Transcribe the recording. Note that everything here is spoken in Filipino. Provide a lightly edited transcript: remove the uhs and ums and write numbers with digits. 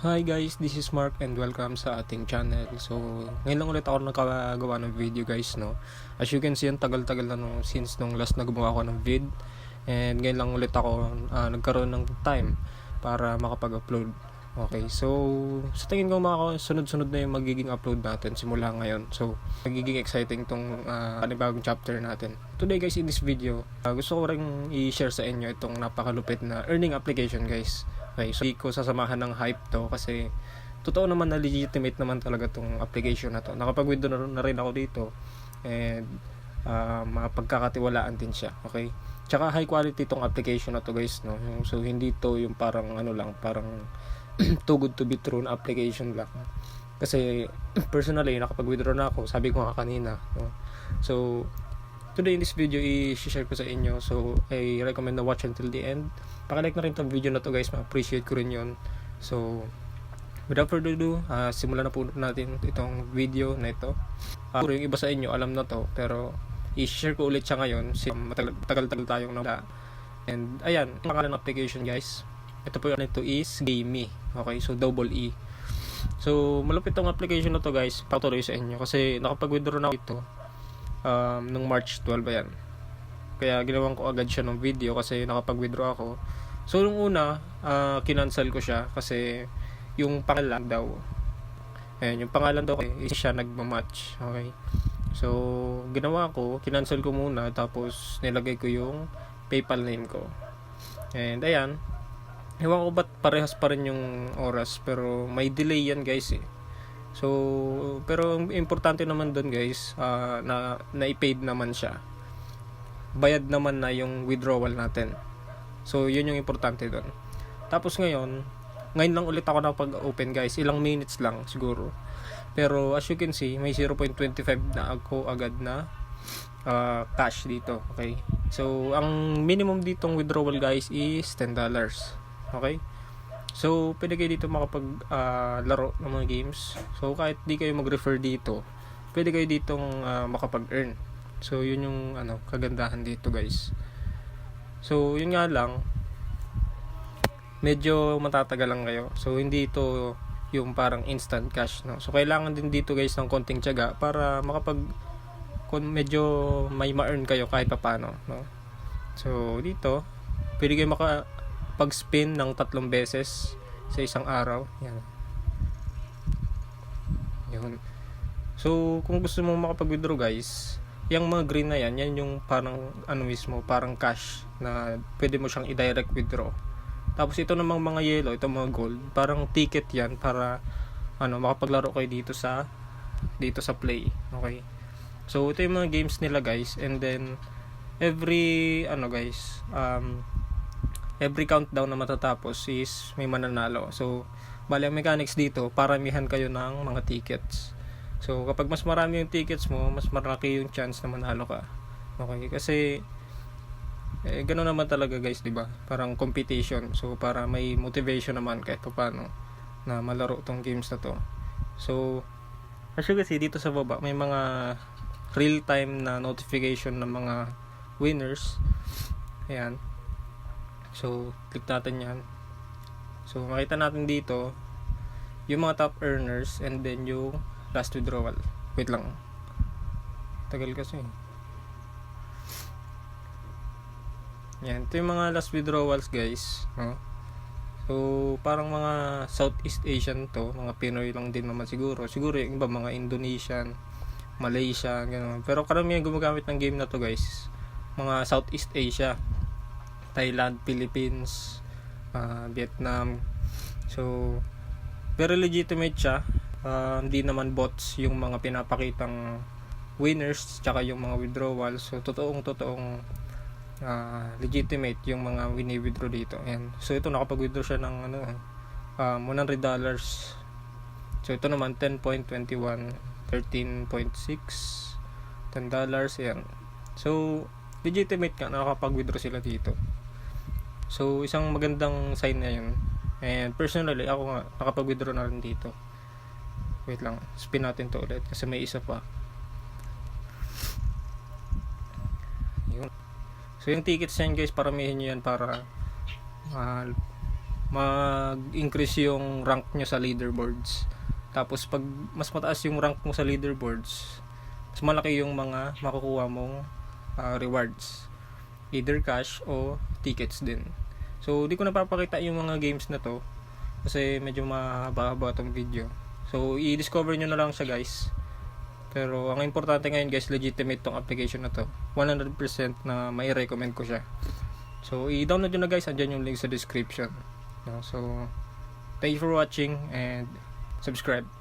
Hi guys, this is Mark and welcome sa ating channel. So, ngayon lang ulit ako nakagawa ng video guys, no. As you can see, ang tagal-tagal na since nung last na gumawa ako ng vid. And ngayon lang ulit ako nagkaroon ng time para makapag-upload. Okay, so sa tingin ko sunod-sunod na yung magiging upload natin simula ngayon. So, magiging exciting tong panibagong chapter natin. Today guys, in this video, gusto ko ring i-share sa inyo itong napakalupit na earning application guys. Okay, so hindi ko sasamahan ng hype to kasi totoo naman na legitimate naman talaga tong application na to. Nakapag-withdraw na rin ako dito and mapagkakatiwalaan din siya. Okay? Tsaka high quality tong application na to guys, no. So hindi to yung parang parang too good to be true na application lang. Kasi personally nakapag-withdraw na ako, sabi ko nga kanina, no. So today in this video i-share ko sa inyo. So I recommend na watch until the end. Paki-like na rin tong video na to guys, ma-appreciate ko rin yun. So without further ado, simulan na po natin itong video na ito. Yung iba sa inyo alam na to, pero i-share ko ulit siya ngayon. Matagal-tagal tayong nawala. And ayan, ang pangalan ng application guys, ito po yun, ito is Gamee. Okay, so double E. So malupit tong application na to guys, patuloy sa inyo kasi nakapag-withdraw na ako ito nung March 12 ayan. Kaya ginawan ko agad siya ng video kasi nakapag-withdraw ako. So nung una, kinancel ko siya kasi yung pangalan daw, ayan, yung pangalan daw is siya nagmamatch. Okay, so ginawa ko, kinancel ko muna, tapos nilagay ko yung PayPal name ko. And ayan, ewan ko ba't parehas pa rin yung oras, pero may delay yan guys eh. So pero importante naman doon guys, na i-paid naman siya, bayad naman na yung withdrawal natin. So yun yung importante doon. Tapos ngayon lang ulit ako nakapag-open guys, ilang minutes lang siguro, pero as you can see may 0.25 na ako agad na cash dito. Okay, so ang minimum ditong withdrawal guys is $10. Okay, so pwede kayo dito makapag laro ng mga games. So kahit di kayo mag-refer dito, pwede kayo ditong makapag-earn. So yun yung kagandahan dito guys. So yun nga lang, medyo matatagal lang kayo. So hindi ito yung parang instant cash, no. So kailangan din dito guys ng konting tiyaga para medyo may ma-earn kayo kahit papaano, no. So dito pwede kayo makapag-spin ng 3 beses sa isang araw. Yan. Yun. So kung gusto mo makapag-withdraw guys, yung mga green na yan yung parang parang cash na pwede mo siyang i-direct withdraw. Tapos ito namang mga yellow, ito mga gold, parang ticket yan para makapaglaro kayo dito sa play. Okay, so ito yung mga games nila guys, and then every every countdown na matatapos is may mananalo. So bali ang mechanics dito, paramihan kayo ng mga tickets. So kapag mas marami yung tickets mo, mas malaki yung chance na manalo ka. Okay, kasi ganoon naman talaga guys, 'di ba? Parang competition. So para may motivation naman kahit paano na malaro tong games na to. So as you can see dito sa baba, may mga real time na notification ng mga winners. Ayan. So click natin 'yan. So makita natin dito yung mga top earners and then yung last withdrawal. Wait lang, tagal kasi. Yan, ito yung mga last withdrawals guys, no? So parang mga Southeast Asian to, mga Pinoy lang din naman siguro yung iba mga Indonesian, Malaysia, gano'n. Pero karamihan gumagamit ng game na to guys, mga Southeast Asia, Thailand, Philippines, Vietnam. So very legitimate siya. Hindi naman bots yung mga pinapakitang winners tsaka yung mga withdrawals. So totoong legitimate yung mga wini-withdraw dito. Ayan. So ito nakapag-withdraw siya ng $100. So ito naman 10.21, 13.6, $10. Ayan. So legitimate ka, nakapag-withdraw sila dito. So isang magandang sign na yun. And personally ako nga nakapag-withdraw na rin dito. Wait lang, spin natin to ulit kasi may isa pa. Yun. So yung tickets yan guys, paramihin nyo yan para mag-increase yung rank nyo sa leaderboards. Tapos pag mas mataas yung rank mo sa leaderboards, mas malaki yung mga makukuha mong rewards, either cash o tickets din. So di ko napapakita yung mga games na to kasi medyo mahaba-haba tong video. So i-discover nyo na lang siya guys. Pero ang importante ngayon guys, legitimate tong application na to. 100% na may recommend ko siya. So i-download nyo na guys, andyan yung link sa description. So thank you for watching and subscribe.